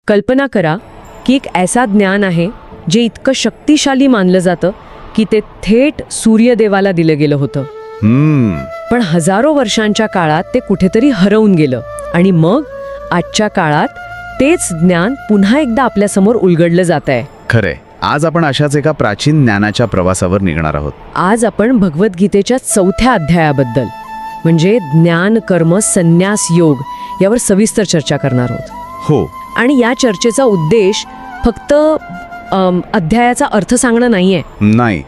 कल्पना करा की एक ऐसा ज्ञान आहे जे इतकं शक्तिशाली मानलं जातं की ते थेट सूर्यदेवाला दिलं गेलं होतं. पण हजारो वर्षांच्या काळात ते कुठेतरी हरवून गेलं आणि मग आजच्या काळात तेच ज्ञान पुन्हा एकदा आपल्यासमोर उलगडलं जात आहे. खरंय. आज आपण अशाच एका प्राचीन ज्ञानाच्या प्रवासावर निघणार आहोत. आज आपण भगवद्गीतेच्या 4थ्या अध्यायाबद्दल म्हणजे ज्ञान कर्म संन्यास योग यावर सविस्तर चर्चा करणार आहोत. हो. आणि या चर्चेचा उद्देश फक्त अध्यायाचा अर्थ सांगणं नाहीये. नाही,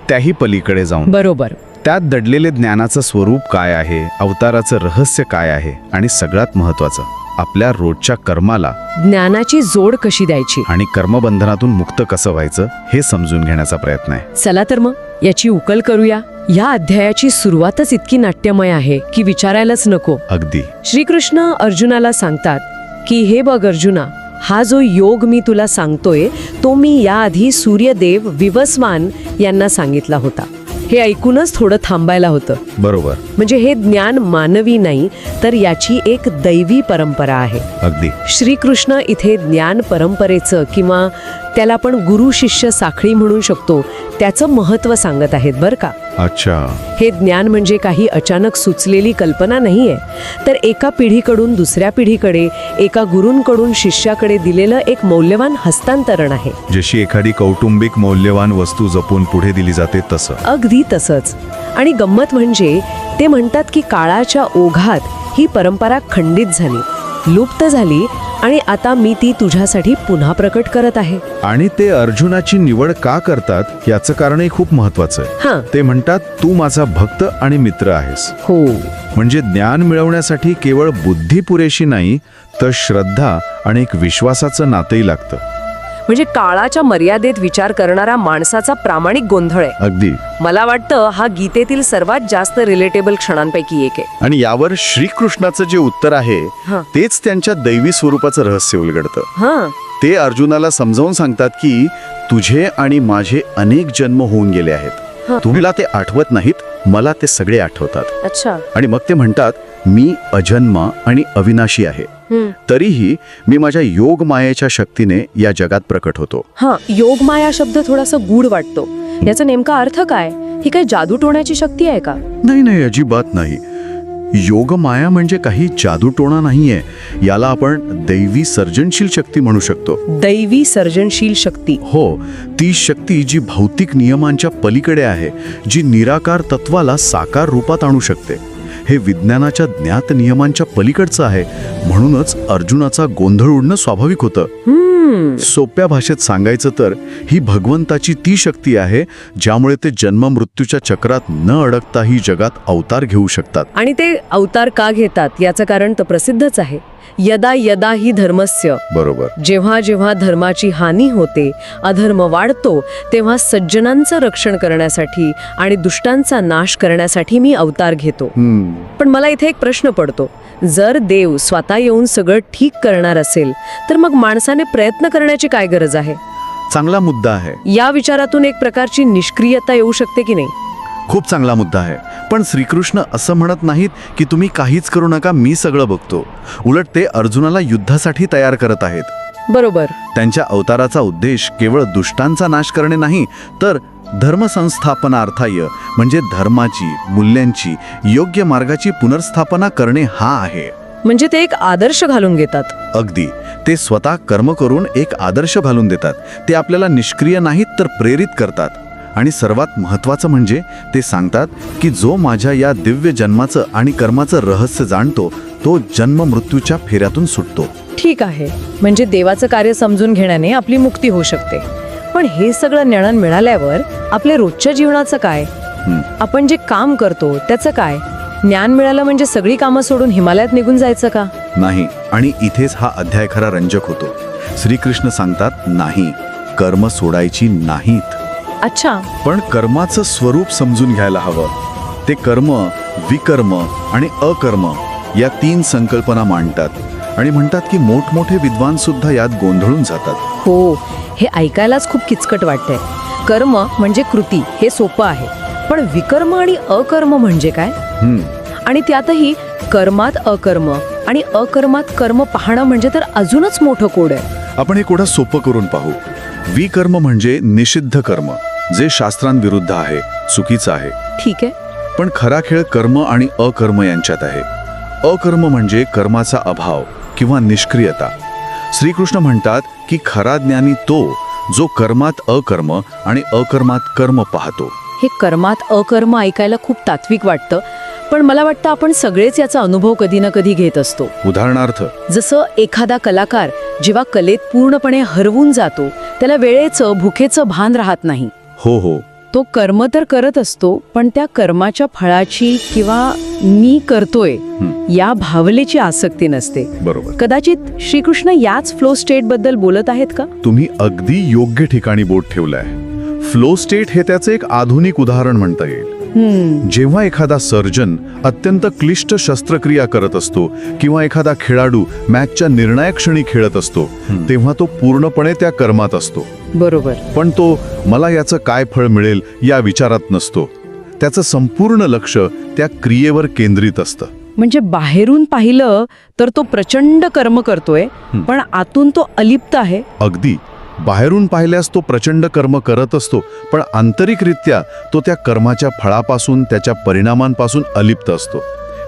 त्याही पलीकडे जाऊन बरोबर. त्यात दडलेले ज्ञानाचं स्वरूप काय आहे, अवताराचं रहस्य काय आहे आणि सगळ्यात महत्वाचं आपल्या रोजच्या कर्माला ज्ञानाची जोड कशी द्यायची आणि कर्मबंधनातून मुक्त कसं व्हायचं हे समजून घेण्याचा प्रयत्न आहे. चला तर मग याची उकल करूया. या अध्यायाची सुरुवातच इतकी नाट्यमय आहे की विचारायलाच नको. अगदी. श्रीकृष्ण अर्जुनाला सांगतात की हे बघ अर्जुना, हा जो योग मी तुला सांगतोय तो मी याआधी सूर्यदेव विवस्वान यांना सांगितला होता. हे ऐकूनच थोडं थांबायला होतं. बरोबर. म्हणजे हे ज्ञान मानवी नाही तर याची एक दैवी परंपरा आहे. अगदी. श्रीकृष्ण इथे ज्ञान परंपरेचं किंवा त्याला आपण गुरु शिष्य साखळी म्हणू शकतो त्याचं महत्त्व सांगत आहेत बरं का. अच्छा. हे ज्ञान म्हणजे काही अचानक सुचलेली कल्पना नाहीये, तर एका पिढीकडून दुसऱ्या पिढीकडे, एका गुरूंकडून शिष्याकडे दिलेलं एक मौल्यवान हस्तांतरण आहे. जशी एखादी कौटुंबिक मौल्यवान वस्तू जपून पुढे दिली जाते तसं. अगदी तसंच. आणि गंमत म्हणजे ते म्हणतात की काळाच्या ओघात ही परंपरा खंडित झाली, लुप्त झाली आणि आता मी ती तुझ्यासाठी पुन्हा प्रकट करत आहे. आणि ते अर्जुनाची निवड का करतात याचं कारणही खूप महत्वाचं आहे. हां. ते म्हणतात तू माझा भक्त आणि मित्र आहेस. हो. म्हणजे ज्ञान मिळवण्यासाठी केवळ बुद्धी पुरेशी नाही तर श्रद्धा आणि एक विश्वासाचं नातंही लागतं. म्हणजे काळाच्या मर्यादेत विचार करणारा माणसाचा प्रामाणिक गोंधळ आहे. अगदी. मला वाटतं हा गीतेतील सर्वात जास्त रिलेटेबल क्षणांपैकी एक आहे. आणि यावर श्रीकृष्णाचं जे उत्तर आहे हां. तेच त्यांच्या दैवी स्वरूपाचं रहस्य उलगडतं. हां. ते अर्जुनाला समजावून सांगतात की तुझे आणि माझे अनेक जन्म होऊन गेले आहेत. तुला ते आठवत नाहीत, मला ते सगळे आठवतात. अच्छा. आणि मग ते म्हणतात मी अजन्म आणि अविनाशी आहे, तरीही मी माझ्या योग मायेच्या शक्तीने या जगात प्रकट होतो. हा, योगमाया शब्द थोडासा गूढ वाटतो. याचा नेमका अर्थ काय? ही काय जादू टोण्याची शक्ती आहे का? नाही, अजिबात नाही. योगमाया म्हणजे काही जादूटोणा नाहीये. याला आपण दैवी सर्जनशील शक्ती म्हणू शकतो. दैवी सर्जनशील शक्ती. हो, ती शक्ती जी भौतिक नियमांच्या पलीकडे आहे, जी निराकार तत्वाला साकार रूपात आणू शकते. हे विज्ञानाच्या ज्ञात नियमांच्या पलीकडचं आहे. म्हणूनच अर्जुनाचा गोंधळ उडणं स्वाभाविक होतं. सोप्या भाषेत सांगायचं तर ही भगवंताची ती शक्ती आहे ज्यामुळे ते जन्म मृत्यूच्या चक्रात न अडकता ही जगात अवतार घेऊ शकतात. आणि ते अवतार का घेतात याचं कारण तर प्रसिद्धच आहे. यदा यदा ही धर्मस्य. बरोबर. जेव्हा जेव्हा धर्माची हानी होते, अधर्म वाढतो, तेव्हा सज्जनांचं रक्षण करण्यासाठी आणि दुष्टांचा नाश करण्यासाठी मी अवतार घेतो. पण मला इथे एक प्रश्न पडतो. जर देव स्वतः येऊन सगळं ठीक करणार असेल तर मग माणसाने प्रयत्न करण्याची काय गरज आहे? चांगला मुद्दा आहे. या विचारातून एक प्रकारची निष्क्रियता येऊ शकते की नाही? खूप चांगला मुद्दा आहे. पण श्रीकृष्ण असं म्हणत नाहीत की तुम्ही काहीच करू नका, मी सगळं बघतो. उलट ते अर्जुनाला युद्धासाठी तयार करत आहेत. बरोबर. त्यांच्या अवताराचा उद्देश केवळ दुष्टांचा नाश करणे नाही तर धर्मसंस्थापनार्थाय म्हणजे धर्माची, मूल्यांची, योग्य मार्गाची पुनर्स्थापना करणे हा आहे. म्हणजे ते एक आदर्श घालून घेतात. अगदी. ते स्वतः कर्म करून एक आदर्श घालून देतात. ते आपल्याला निष्क्रिय नाहीत तर प्रेरित करतात. आणि सर्वात महत्त्वाचं म्हणजे ते सांगतात की जो माझ्या या दिव्य जन्माचं आणि कर्माचं रहस्य जाणतो तो जन्म मृत्यूच्या फेऱ्यातून सुटतो. ठीक आहे, म्हणजे देवाचं कार्य समजून घेण्याने आपली मुक्ती होऊ शकते. पण हे सगळं ज्ञान मिळाल्यावर आपल्या रोजच्या जीवनाचं काय? आपण जे काम करतो त्याचं काय? ज्ञान मिळालं म्हणजे सगळी कामं सोडून हिमालयात निघून जायचं का? नाही. आणि इथेच हा अध्याय खरा रंजक होतो. श्रीकृष्ण सांगतात नाही, कर्म सोडायची नाहीत. अच्छा. पण कर्माचं स्वरूप समजून घ्यायला हवं. ते कर्म, विकर्म आणि अकर्म या 3 संकल्पना मांडतात आणि म्हणतात की मोठमोठे विद्वान सुद्धा यात गोंधळून जातात. हो, हे ऐकायलाच खूप किचकट वाटतंय. कर्म म्हणजे कृती, हे सोपं आहे. पण विकर्म आणि अकर्म म्हणजे काय? आणि त्यातही कर्मात अकर्म आणि अकर्मात कर्म पाहणं म्हणजे तर अजूनच मोठं कोड आहे. आपण हे कोडा सोपं करून पाहू. विकर्म म्हणजे निषिद्ध कर्म, जे शास्त्रांविरुद्ध आहे, चुकीचं आहे. ठीक आहे. पण खरा खेळ कर्म आणि अकर्म यांच्यात आहे. अकर्म म्हणजे कर्माचा अभाव किंवा निष्क्रियता. श्रीकृष्ण म्हणतात की खरा ज्ञानी तो जो कर्मात अकर्म आणि अकर्मात कर्म पाहतो. हे कर्मात अकर्म ऐकायला खूप तात्विक वाटतं, पण मला वाटतं आपण सगळेच याचा अनुभव कधी ना कधी घेत असतो. उदाहरणार्थ, जसं एखादा कलाकार जेव्हा कलेत पूर्णपणे हरवून जातो, त्याला वेळेचं भुकेचं भान राहत नाही. हो, तो कर्म तर करत असतो, पण त्या कर्माच्या फळाची किंवा मी करतोय या भावनेची आसक्ती नसते. बरोबर. कदाचित श्रीकृष्ण याच फ्लो स्टेट बद्दल बोलत आहेत का? तुम्ही अगदी योग्य ठिकाणी बोट ठेवलंय. फ्लो स्टेट हे त्याचं एक आधुनिक उदाहरण म्हणता येईल. जेव्हा एखादा सर्जन अत्यंत क्लिष्ट शस्त्रक्रिया करत असतो किंवा एखादा खेळाडू मॅचच्या निर्णायक क्षणी खेळत असतो, तेव्हा तो पूर्णपणे त्या कर्मात असतो. बरोबर. पण तो मला याचं काय फळ मिळेल या विचारात नसतो. त्याचं संपूर्ण लक्ष त्या क्रियेवर केंद्रित असतं. म्हणजे बाहेरून पाहिलं तर तो प्रचंड कर्म करतोय, पण आतून तो अलिप्त आहे. अगदी. बाहेरून पाहिल्यास तो प्रचंड कर्म करत असतो, पण आंतरिकरित्या तो त्या कर्माच्या फळापासून, त्याच्या परिणामांपासून अलिप्त असतो.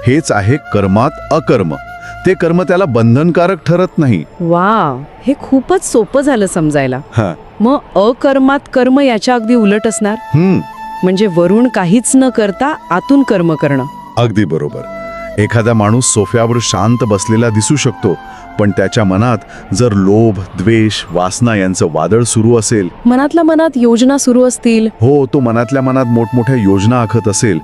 हेच आहे कर्मात अकर्म. ते कर्म त्याला बंधनकारक ठरत नाही. वाव, हे खूपच सोपं झालं समजायला. मग अकर्मात कर्म याच्या अगदी उलट असणार. म्हणजे वरून काहीच न करता आतून कर्म करणं. अगदी बरोबर. एखादा माणूस सोफ्यावर शांत बसलेला दिसू शकतो, पण त्याच्या मनात जर लोभ, द्वेष, वासना यांचं वादळ सुरू असेल, मनातल्या मनात योजना सुरू असतील, हो, तो मनातल्या मनात मोठमोठ्या योजना आखत असेल,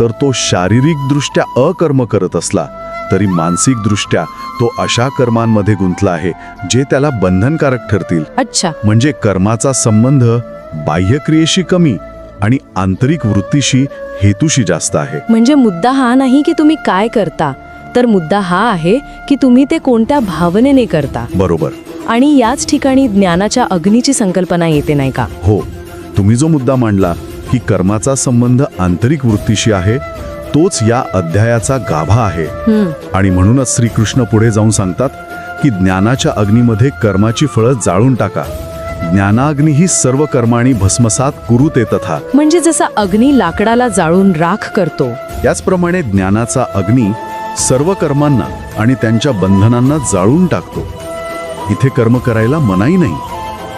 तर तो शारीरिकदृष्ट्या अकर्म करत असला तरी मानसिकदृष्ट्या तो अशा कर्मांमध्ये गुंतला आहे जे त्याला बंधनकारक ठरतील. अच्छा. म्हणजे कर्माचा संबंध बाह्यक्रियेशी कमी आणि आंतरिक वृत्तीशी, हेतूशी जास्त आहे. म्हणजे मुद्दा हा नाही की तुम्ही काय करता, तर मुद्दा हा आहे की तुम्ही ते कोणत्या भावनेने करता. बरोबर. आणि याच ठिकाणी ज्ञानाच्या अग्नीची संकल्पना येते, नाही का? हो. तुम्ही जो मुद्दा मांडला की कर्माचा संबंध आंतरिक वृत्तीशी आहे, तोच या अध्यायाचा गाभा आहे. आणि म्हणूनच श्रीकृष्ण पुढे जाऊन सांगतात की ज्ञानाच्या अग्नीमध्ये कर्माची फळं जाळून टाका. ज्ञानाग्नी ही सर्व कर्माणी भस्मसात कुरुते तथा. म्हणजे जसा अग्नी लाकडाला जाळून राख करतो, याचप्रमाणे ज्ञानाचा अग्नी सर्व कर्मांना आणि त्यांच्या बंधनांना जाळून टाकतो. इथे कर्म करायला मनाई नाही,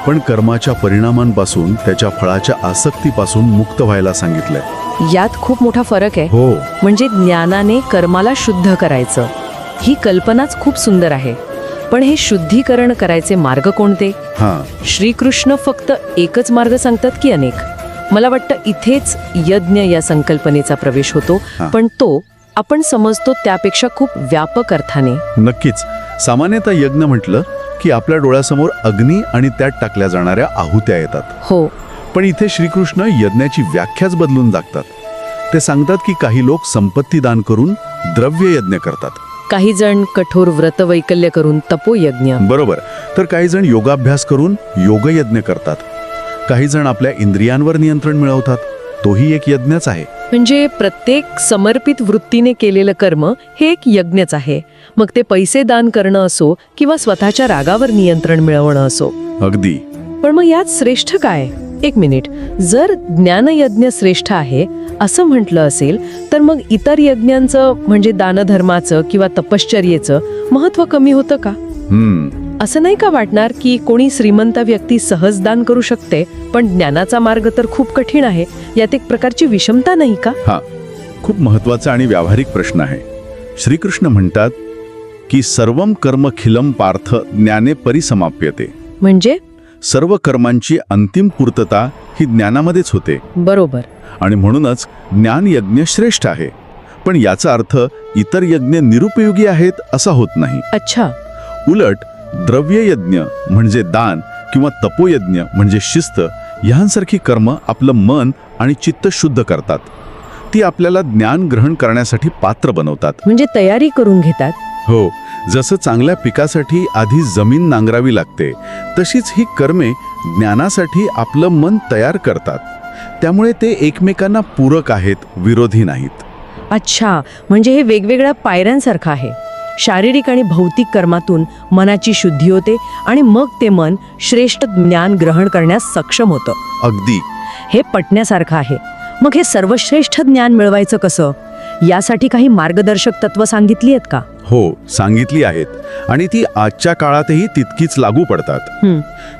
पण कर्माच्या परिणामांपासून, त्याच्या फळाच्या आसक्तीपासून मुक्त व्हायला सांगितलंय. यात खूप मोठा फरक आहे. हो. म्हणजे ज्ञानाने कर्माला शुद्ध करायचं, ही कल्पनाच खूप सुंदर आहे. पण हे शुद्धीकरण करायचे मार्ग कोणते? श्रीकृष्ण फक्त एकच मार्ग सांगतात की अनेक? मला वाटतं इथेच यज्ञ या संकल्पनेचा प्रवेश होतो, पण तो आपण समजतो त्यापेक्षा खूप व्यापक अर्थाने. नक्कीच. सामान्यतः यज्ञ म्हटलं की आपल्या डोळ्यासमोर अग्नी आणि त्यात टाकल्या जाणाऱ्या आहुत्या येतात. हो. पण इथे श्रीकृष्ण यज्ञाची व्याख्याच बदलून टाकतात. ते सांगतात की काही लोक संपत्ती दान करून द्रव्य यज्ञ करतात, काही जण कठोर व्रतवैकल्य करून तपोयज्ञ, बरोबर, तर काही जण योगाभ्यास करून योगयज्ञ करतात. काही जण आपल्या इंद्रियांवर नियंत्रण मिळवतात, तोही एक यज्ञच आहे. म्हणजे प्रत्येक समर्पित वृत्तीने केलेलं कर्म हे एक यज्ञच आहे. मग ते पैसे दान करणं असो किंवा स्वतःच्या रागावर नियंत्रण मिळवणं असो. अगदी. पण मग यात श्रेष्ठ काय? एक मिनिट, जर ज्ञानयज्ञ श्रेष्ठ आहे असं म्हटलं असेल, तर मग इतर यज्ञांचं म्हणजे दानधर्माचं किंवा तपश्चर्येचं महत्त्व कमी होतं का? असं नाही का वाटणार की कोणी श्रीमंत व्यक्ती सहज दान करू शकते, पण ज्ञानाचा मार्ग तर खूप कठीण आहे? यात एक प्रकारची विषमता नाही का? खूप महत्वाचा आणि व्यावहारिक प्रश्न आहे. श्रीकृष्ण म्हणतात की सर्वम कर्मखिलम पार्थ ज्ञाने परिसमाप्यते. म्हणजे सर्व कर्मांची अंतिम पूर्तता ही ज्ञानामध्येच होते. बरोबर. आणि म्हणूनच ज्ञान यज्ञ श्रेष्ठ आहे. पण याचा अर्थ इतर यज्ञ निरुपयोगी आहेत असा होत नाही. अच्छा. उलट द्रव्ययज्ञ म्हणजे दान किंवा तपोयज्ञ म्हणजे शिस्त यांसारखी कर्म आपलं मन आणि चित्त शुद्ध करतात. ती आपल्याला ज्ञान ग्रहण करण्यासाठी पात्र बनवतात. म्हणजे तयारी करून घेतात. हो. जसं चांगल्या पिकासाठी आधी जमीन नांगरावी लागते, तशीच ही कर्मे ज्ञानासाठी आपलं मन तयार करतात. त्यामुळे ते एकमेकांना पूरक आहेत, विरोधी नाहीत. अच्छा, म्हणजे हे वेगवेगळ्या पायऱ्यांसारखं आहे. शारीरिक आणि भौतिक कर्मातून मनाची शुद्धी होते आणि मग ते मन श्रेष्ठ ज्ञान ग्रहण करण्यास सक्षम होतं. अगदी. हे पटण्यासारखं आहे. मग हे सर्वश्रेष्ठ ज्ञान मिळवायचं कसं? यासाठी काही मार्गदर्शक तत्व सांगितली आहेत का? हो, सांगितली आहेत आणि ती आजच्या काळातही तितकीच लागू पडतात.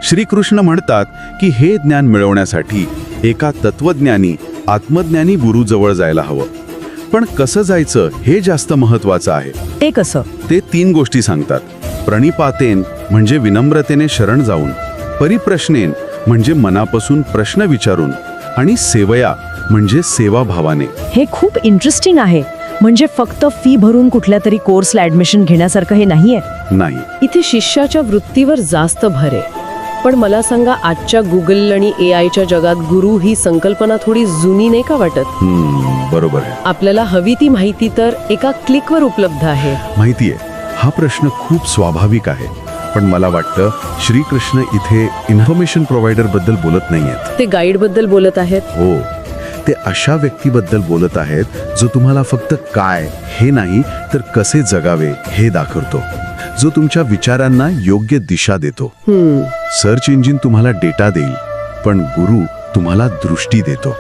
श्रीकृष्ण म्हणतात की हे ज्ञान मिळवण्यासाठी एका तत्वज्ञानी आत्मज्ञानी गुरुजवळ जायला हवं. पण कसं जायचं हे जास्त महत्वाचं आहे. ते कसं? ते 3 गोष्टी सांगतात. प्रणिपातेन म्हणजे विनम्रतेने शरण जाऊन, परिप्रश्नेन म्हणजे मनापासून प्रश्न विचारून, आणि सेवया म्हणजे सेवाभावाने. हे खूप इंटरेस्टिंग आहे. म्हणजे फक्त फी भरून कुठल्या तरी कोर्सला ऍडमिशन घेण्यासारखं हे नाहीये. नाही. इथे शिष्याच्या वृत्तीवर जास्त भर आहे. पण मला सांगा, आजच्या गुगल आणि AI च्या जगात गुरु ही संकल्पना थोडी जुनी नाही का वाटत? बरोबर आहे. आपल्याला हवी ती माहिती तर एका क्लिकवर उपलब्ध आहे. माहिती आहे, हा प्रश्न खूप स्वाभाविक आहे. पण मला वाटतं श्रीकृष्ण इथे इन्फॉर्मेशन प्रोव्हायडर बद्दल बोलत नाहीयेत. ते गाईड बद्दल बोलत आहेत. हो, ते अशा व्यक्तीबद्दल बोलत आहेत जो तुम्हाला फक्त काय हे नाही तर कसे जगावे हे दाखवतो, जो तुमच्या विचारांना योग्य दिशा देतो. सर्च इंजिन तुम्हाला डेटा देईल, पण गुरु तुम्हाला दृष्टी देतो.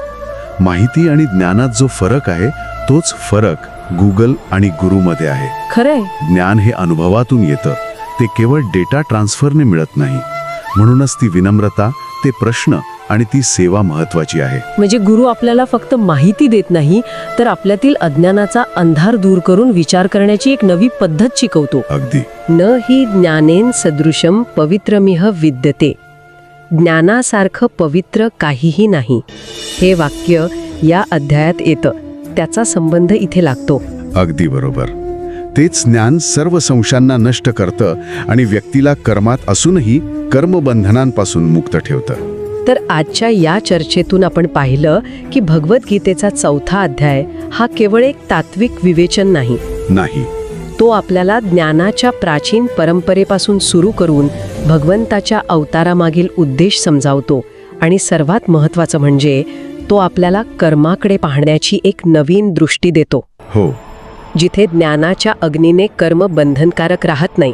माहिती आणि ज्ञानात जो फरक आहे तोच फरक गुगल आणि गुरुमध्ये आहे. खरंय. ज्ञान हे अनुभवातून येतं, ते केवळ डेटा ट्रान्सफरने मिळत नाही. म्हणूनच ती विनम्रता, ते प्रश्न आणि ती सेवा महत्वाची आहे. म्हणजे गुरु आपल्याला फक्त माहिती देत नाही, तर आपल्यातील अज्ञानाचा अंधार दूर करून विचार करण्याची एक नवी पद्धत शिकवतो. अगदी. न ही ज्ञानेन सदृशम पवित्रमिह विद्यते. ज्ञानासारखं पवित्र काहीही नाही. हे वाक्य या अध्यायात येतं. त्याचा संबंध इथे लागतो. अगदी बरोबर. तेच ज्ञान सर्व संशयांना नष्ट करतं आणि व्यक्तीला कर्मात असूनही कर्मबंधनांपासून मुक्त ठेवतं. तर आजच्या या चर्चेतून आपण पाहिलं की भगवद्गीतेचा 4था अध्याय हा केवळ एक तात्विक विवेचन नाही. तो आपल्याला ज्ञानाच्या प्राचीन परंपरेपासून सुरू करून भगवंताच्या अवतारामागील उद्देश समजावतो. आणि सर्वात महत्त्वाचं म्हणजे तो आपल्याला कर्माकडे पाहण्याची एक नवीन दृष्टी देतो. हो. जिथे ज्ञानाच्या अग्नीने कर्म बंधनकारक राहत नाही.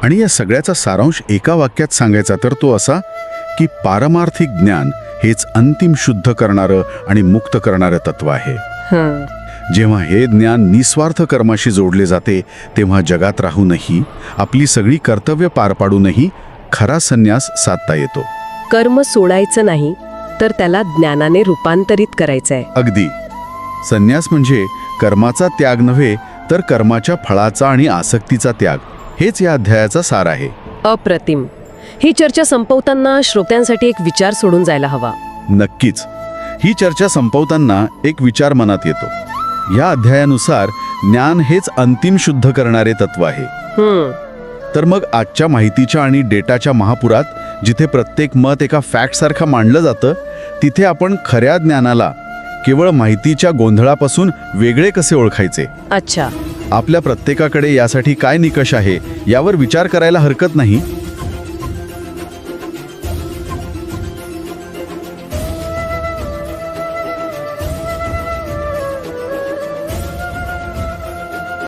आणि या सगळ्याचा सारांश एका वाक्यात सांगायचा तर तो असा की पारमार्थिक ज्ञान हेच अंतिम शुद्ध करणारं आणि मुक्त करणारं तत्व आहे. जेव्हा हे ज्ञान निस्वार्थ कर्माशी जोडले जाते तेव्हा जगात राहूनही, आपली सगळी कर्तव्य पार पाडूनही खरा संन्यास साधता येतो. कर्म सोडायचं नाही, तर त्याला ज्ञानाने रूपांतरित करायचंय. अगदी. संन्यास म्हणजे कर्माचा त्याग नव्हे, तर कर्माच्या फळाचा आणि आसक्तीचा त्याग. हेच या अध्यायाचा सार आहे. अप्रतिम. ही चर्चा संपवताना श्रोत्यांसाठी एक विचार सोडून जायला हवा. नक्कीच. ही चर्चा संपवताना एक विचार मनात येतो. या अध्यायानुसार ज्ञान हेच अंतिम शुद्ध करणारे तत्व आहे. तर मग आजच्या माहितीच्या आणि डेटाच्या महापुरात जिथे प्रत्येक मत एका फॅक्टसारखं मांडलं जातं, तिथे आपण खऱ्या ज्ञानाला केवळ माहितीच्या गोंधळापासून वेगळे कसे ओळखायचे? अच्छा. आपल्या प्रत्येकाकडे यासाठी काय निकष आहे यावर विचार करायला हरकत नाही.